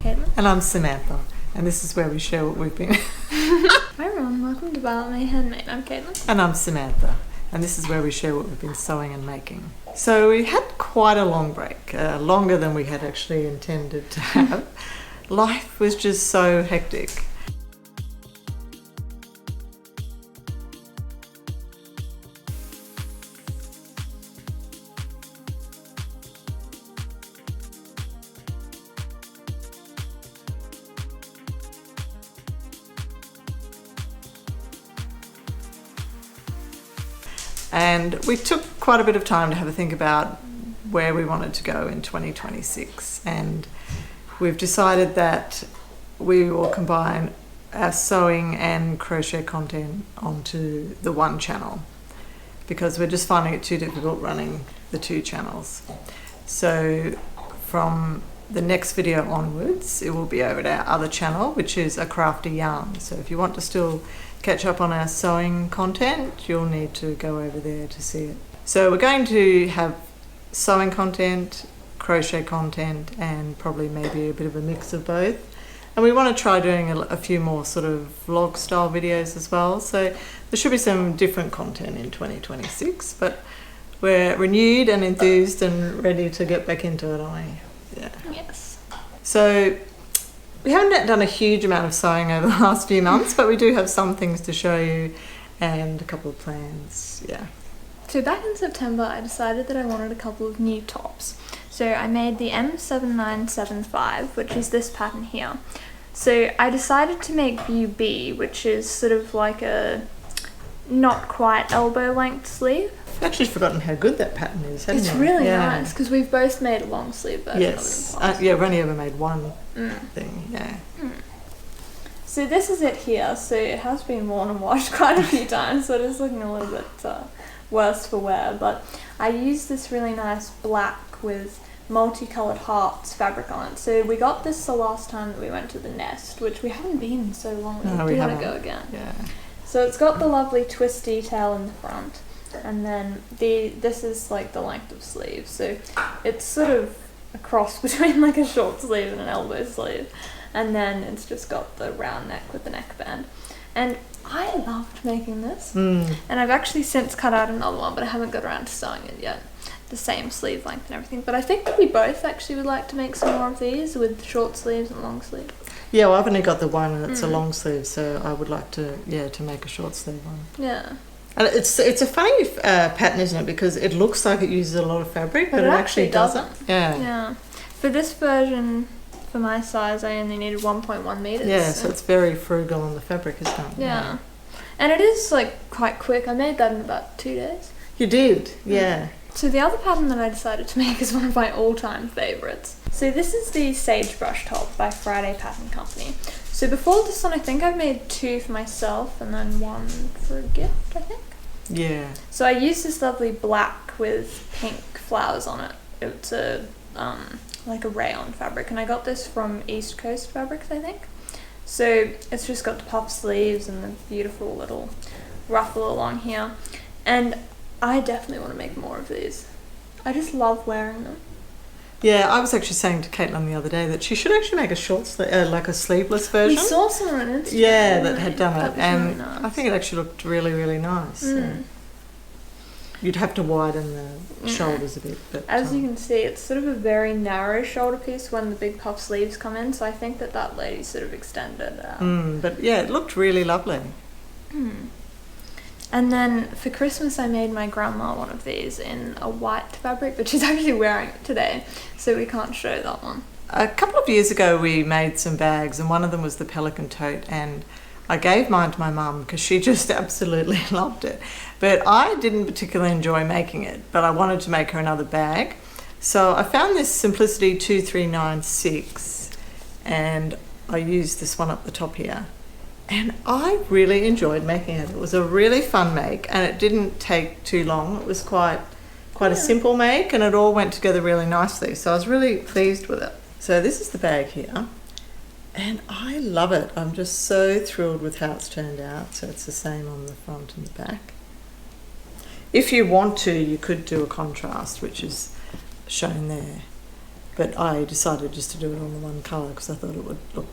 Caitlin. And I'm Samantha, and this is where we share what we've been. Hi everyone, welcome to Handmade. I'm Caitlin. And I'm Samantha, and this is where we share what we've been sewing and making. So we had quite a long break, longer than we had actually intended to have. Life was just so hectic. And we took quite a bit of time to have a think about where we wanted to go in 2026. And we've decided that we will combine our sewing and crochet content onto the one channel because we're just finding it too difficult running the two channels. So from the next video onwards, it will be over to our other channel, which is A Crafty Yarn. So if you want to still catch up on our sewing content, you'll need to go over there to see it. So we're going to have sewing content, crochet content, and probably maybe a bit of a mix of both. And we want to try doing a few more sort of vlog style videos as well. So there should be some different content in 2026, but we're renewed and enthused and ready to get back into it, aren't we? Yeah. Yes. So we haven't done a huge amount of sewing over the last few months, but we do have some things to show you and a couple of plans. Yeah. So back in September, I decided that I wanted a couple of new tops. So I made the M7975, which is this pattern here. So I decided to make View B, which is sort of like a not quite elbow length sleeve. I've actually forgotten how good that pattern is, haven't you? It's really nice because we've both made a long sleeve version yes. of it. Yeah, we've only ever made one thing, yeah. So this is it here. So it has been worn and washed quite a few times, so it is looking a little bit worse for wear. But I used this really nice black with multicolored hearts fabric on it. So we got this the last time that we went to the Nest, which we haven't been in so long. We do want to go again. Yeah. So it's got the lovely twist detail in the front, and then this is like the length of sleeve. So it's sort of a cross between like a short sleeve and an elbow sleeve, and then it's just got the round neck with the neckband. And I loved making this, and I've actually since cut out another one, but I haven't got around to sewing it yet. The same sleeve length and everything, but I think that we both actually would like to make some more of these with short sleeves and long sleeves. Yeah, well, I've only got the one and it's a long sleeve, so I would like to make a short sleeve one. Yeah. And it's a funny pattern, isn't it? Because it looks like it uses a lot of fabric, but it actually doesn't. Yeah. Yeah. For this version, for my size, I only needed 1.1 meters. Yeah, so it's very frugal on the fabric, isn't it? Yeah. And it is like quite quick. I made that in about 2 days. You did, yeah. So the other pattern that I decided to make is one of my all-time favourites. So this is the Sagebrush top by Friday Pattern Company. So before this one, I think I've made 2 for myself and then 1 for a gift, I think. Yeah. So I used this lovely black with pink flowers on it. It's a like a rayon fabric, and I got this from East Coast Fabrics, I think. So it's just got the puff sleeves and the beautiful little ruffle along here. And I definitely want to make more of these. I just love wearing them. Yeah, I was actually saying to Caitlin the other day that she should actually make a short sleeve, like a sleeveless version. We saw someone on Instagram. Yeah, that had done it, and really nice. I think it actually looked really, really nice. So you'd have to widen the shoulders a bit, but as you can see, it's sort of a very narrow shoulder piece when the big puff sleeves come in. So I think that lady sort of extended. But yeah, it looked really lovely. And then for Christmas, I made my grandma one of these in a white fabric, but she's actually wearing it today, so we can't show that one. A couple of years ago, we made some bags, and one of them was the Pelican tote, and I gave mine to my mum because she just absolutely loved it. But I didn't particularly enjoy making it, but I wanted to make her another bag. So I found this Simplicity 2396, and I used this one up the top here. And I really enjoyed making it. It was a really fun make, and it didn't take too long. It was quite a simple make, and it all went together really nicely. So I was really pleased with it. So this is the bag here, and I love it. I'm just so thrilled with how it's turned out. So it's the same on the front and the back. If you want to, you could do a contrast, which is shown there. but I decided just to do it on the one colour because I thought it would look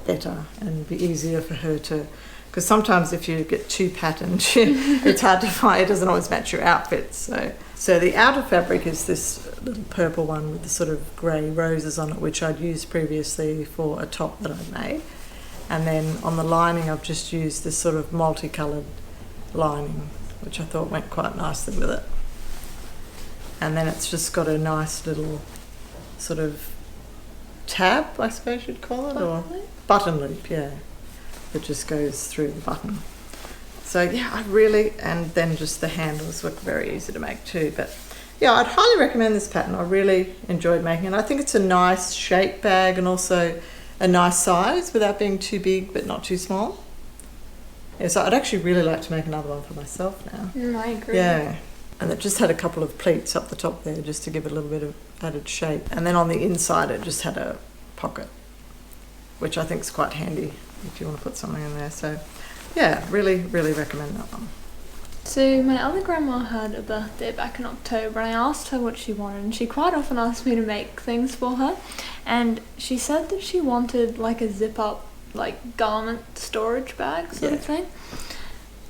better and be easier for her to, because sometimes if you get two patterns, it's hard to find, it doesn't always match your outfits. So the outer fabric is this little purple one with the sort of grey roses on it, which I'd used previously for a top that I'd made. And then on the lining, I've just used this sort of multicoloured lining, which I thought went quite nicely with it. And then it's just got a nice little sort of tab, I suppose you'd call it, or button loop, yeah, that just goes through the button. So yeah, and then just the handles look very easy to make too. But yeah, I'd highly recommend this pattern. I really enjoyed making it. I think it's a nice shape bag and also a nice size without being too big but not too small. Yeah, so I'd actually really like to make another one for myself now. I agree. Yeah. And it just had a couple of pleats up the top there just to give it a little bit of added shape. And then on the inside it just had a pocket, which I think is quite handy if you want to put something in there. So yeah, really, really recommend that one. So my other grandma had a birthday back in October, and I asked her what she wanted, and she quite often asked me to make things for her. And she said that she wanted like a zip-up, like garment storage bag sort of thing.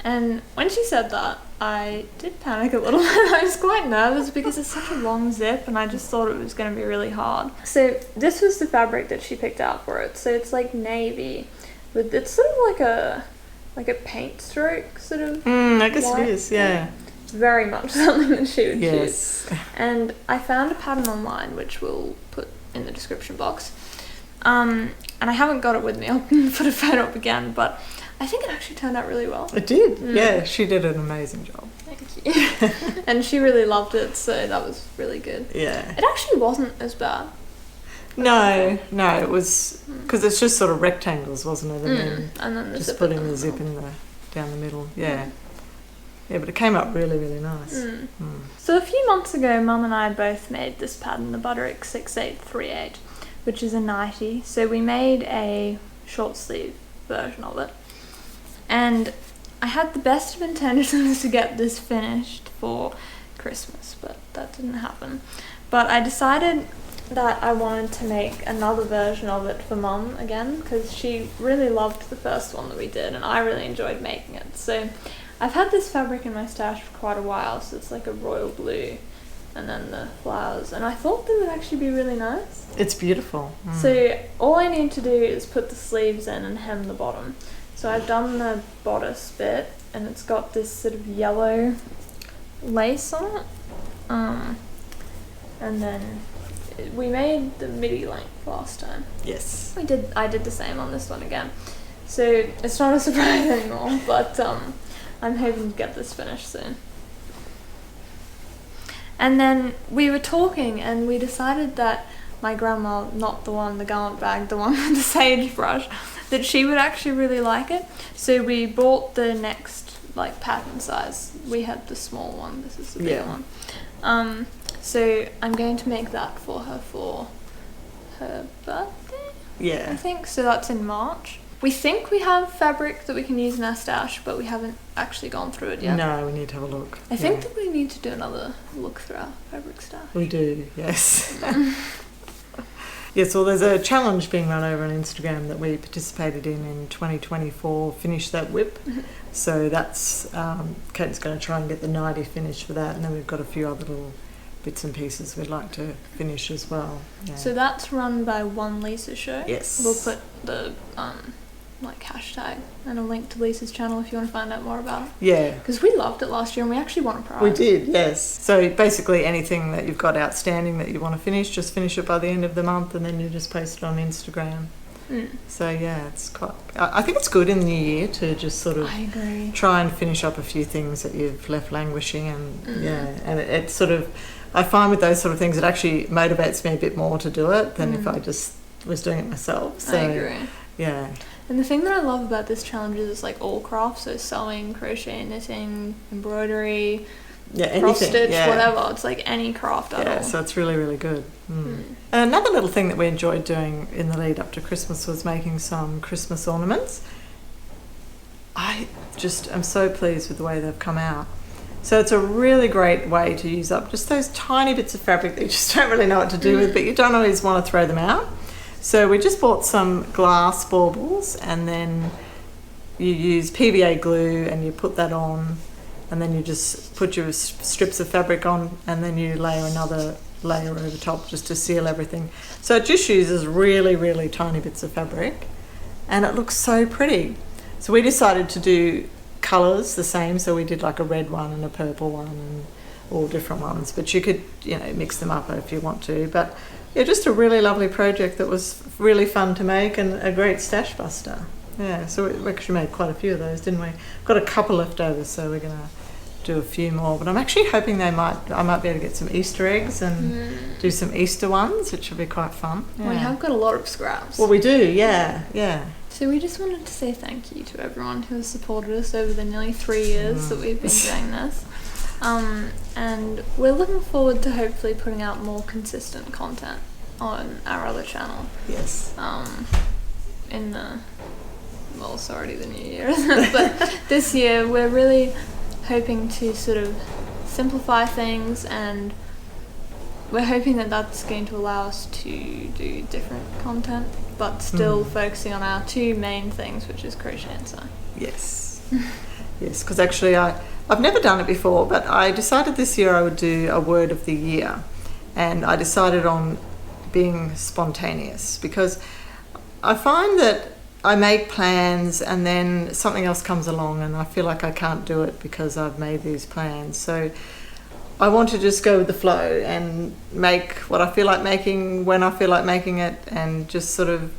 And when she said that, I did panic a little bit. I was quite nervous because it's such a long zip, and I just thought it was going to be really hard. So this was the fabric that she picked out for it. So it's like navy, but it's sort of like a paint stroke sort of. I guess it is, yeah. It's very much something that she would Yes. choose. And I found a pattern online, which we'll put in the description box. And I haven't got it with me. I'll put a photo up again, but I think it actually turned out really well. It did, yeah. She did an amazing job. Thank you. And she really loved it, so that was really good. Yeah. It actually wasn't as bad. No, it was because it's just sort of rectangles, wasn't it? And then the just zip putting the zip in down the middle. Yeah. Yeah, but it came up really, really nice. So a few months ago, Mum and I both made this pattern, the Butterick 6838, which is a nightie. So we made a short sleeve version of it. And I had the best of intentions to get this finished for Christmas, but that didn't happen. But I decided that I wanted to make another version of it for Mum again, because she really loved the first one that we did, and I really enjoyed making it. So I've had this fabric in my stash for quite a while, so it's like a royal blue, and then the flowers, and I thought they would actually be really nice. It's beautiful. So all I need to do is put the sleeves in and hem the bottom. So I've done the bodice bit, and it's got this sort of yellow lace on it, and then we made the midi length last time. Yes. I did the same on this one again. So it's not a surprise anymore, but I'm hoping to get this finished soon. And then we were talking, and we decided that my grandma, not the garment bag, the one with the sagebrush, that she would actually really like it. So we bought the next pattern size. We had the small one, this is the bigger one. So I'm going to make that for her birthday? Yeah. I think, so that's in March. We think we have fabric that we can use in our stash, but we haven't actually gone through it yet. No, we need to have a look. I think that we need to do another look through our fabric stash. We do, yes. Yes, well, there's a challenge being run over on Instagram that we participated in 2024, Finish That Whip. So that's, Kate's going to try and get the nightie finished for that, and then we've got a few other little bits and pieces we'd like to finish as well. Yeah. So that's run by One Lisa Show. Yes. We'll put the hashtag and a link to Lisa's channel if you want to find out more about it. Yeah. Because we loved it last year and we actually won a prize. We did, yes. So basically anything that you've got outstanding that you want to finish, just finish it by the end of the month, and then you just post it on Instagram. So yeah, it's quite. I think it's good in the new year to just sort of I agree. Try and finish up a few things that you've left languishing, and and it sort of. I find with those sort of things, it actually motivates me a bit more to do it than if I just was doing it myself. So, I agree. Yeah. And the thing that I love about this challenge is it's like all crafts, so sewing, crochet, knitting, embroidery, cross stitch, whatever. It's like any craft at all. Yeah, so it's really, really good. Another little thing that we enjoyed doing in the lead up to Christmas was making some Christmas ornaments. I just am so pleased with the way they've come out. So it's a really great way to use up just those tiny bits of fabric that you just don't really know what to do with, but you don't always want to throw them out. So we just bought some glass baubles, and then you use PVA glue and you put that on, and then you just put your strips of fabric on, and then you layer another layer over top just to seal everything. So it just uses really, really tiny bits of fabric, and it looks so pretty. So we decided to do colours the same, so we did like a red one and a purple one and all different ones, but you could, you know, mix them up if you want to. But yeah, just a really lovely project that was really fun to make and a great stash buster. Yeah, so we actually made quite a few of those, didn't we? Got a couple left over, so we're gonna do a few more. But I'm actually hoping I might be able to get some Easter eggs and do some Easter ones, which will be quite fun. Yeah. We have got a lot of scraps. Well, we do, yeah. So we just wanted to say thank you to everyone who has supported us over the nearly 3 years that we've been doing this. And we're looking forward to hopefully putting out more consistent content on our other channel. Yes. In the, well, it's already the new year, isn't it? But this year we're really hoping to sort of simplify things, and we're hoping that that's going to allow us to do different content, but still focusing on our two main things, which is crochet and sewing. Yes. Yes, because actually I've never done it before, but I decided this year I would do a word of the year, and I decided on being spontaneous, because I find that I make plans and then something else comes along and I feel like I can't do it because I've made these plans. So I want to just go with the flow and make what I feel like making when I feel like making it, and just sort of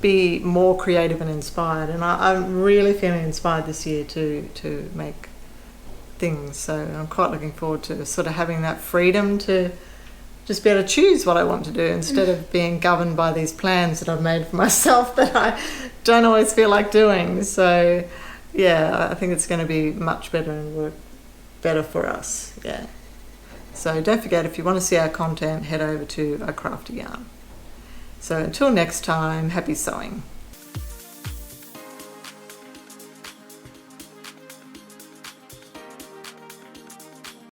be more creative and inspired. And I'm really feeling inspired this year to make things. So I'm quite looking forward to sort of having that freedom to just be able to choose what I want to do instead of being governed by these plans that I've made for myself that I don't always feel like doing. So yeah, I think it's going to be much better and work better for us. Yeah. So don't forget, if you want to see our content, head over to A Crafty Yarn. So until next time, happy sewing.